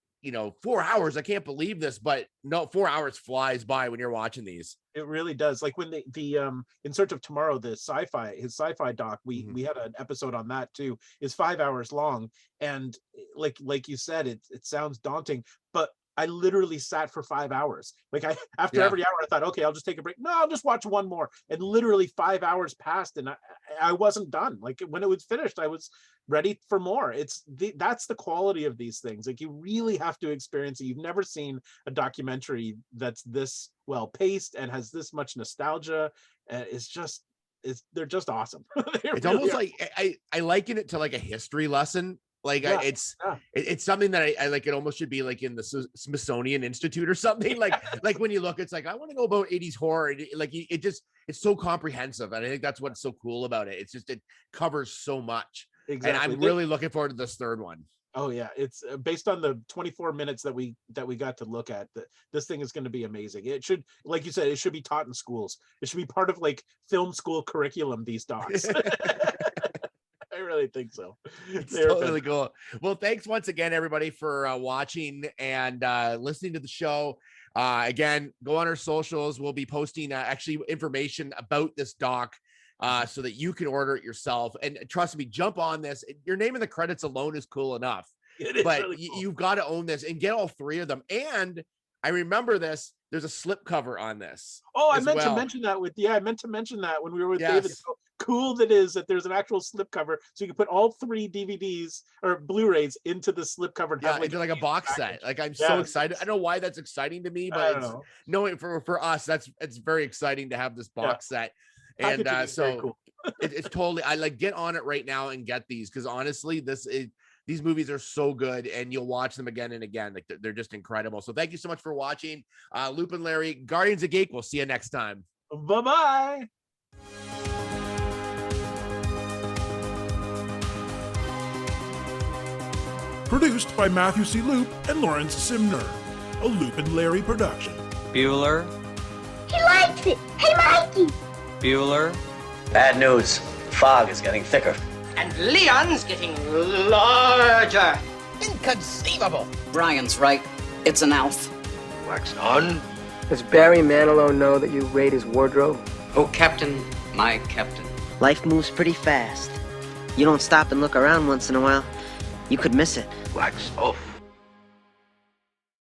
4 hours. I can't believe this, but no, 4 hours flies by when you're watching these. It really does. Like when the In Search of Tomorrow, his sci-fi doc, we had an episode on that too. Is 5 hours long, and like you said, it sounds daunting, but I literally sat for 5 hours. Like after every hour, I thought, okay, I'll just take a break. No, I'll just watch one more. And literally 5 hours passed, and I wasn't done. Like when it was finished, I was ready for more. That's the quality of these things. Like, you really have to experience it. You've never seen a documentary that's this well paced and has this much nostalgia. They're just awesome. It's almost like I liken it to like a history lesson. Like it's something that I like. It almost should be like in the Smithsonian Institute or something. Like when you look, it's like, I want to know about 80s horror. It's so comprehensive, and I think that's what's so cool about it. It covers so much. Exactly. And I'm really looking forward to this third one. Oh yeah, it's based on the 24 minutes that we got to look at. This thing is going to be amazing. It should, like you said, it should be taught in schools. It should be part of like film school curriculum, these docs. I really think so. It's totally cool. Well, thanks once again, everybody, for watching and listening to the show. Again, go on our socials. We'll be posting actually information about this doc so that you can order it yourself. And trust me, jump on this. Your name in the credits alone is cool enough. But really cool. You've got to own this and get all three of them. And I remember this. There's a slipcover on this. Oh, I meant to mention that when we were with David. How cool that is that there's an actual slipcover, so you can put all 3 DVDs or Blu-rays into the slipcover and have into like a box set. Like, I'm so excited. I don't know why that's exciting to me, but for us, it's very exciting to have this box set. And so cool. It's totally, I like, get on it right now and get these, because honestly, these movies are so good, and you'll watch them again and again. Like, they're just incredible. So thank you so much for watching. Loop and Larry, Guardians of Geek. We'll see you next time. Bye-bye. Produced by Matthew C. Loop and Lawrence Simner. A Loop and Larry production. Bueller. He likes it. Hey, Mikey. Bueller. Bad news. Fog is getting thicker. And Leon's getting larger. Inconceivable. Brian's right. It's an elf. Wax on. Does Barry Manilow know that you raid his wardrobe? Oh, Captain, my captain. Life moves pretty fast. You don't stop and look around once in a while, you could miss it. Wax off.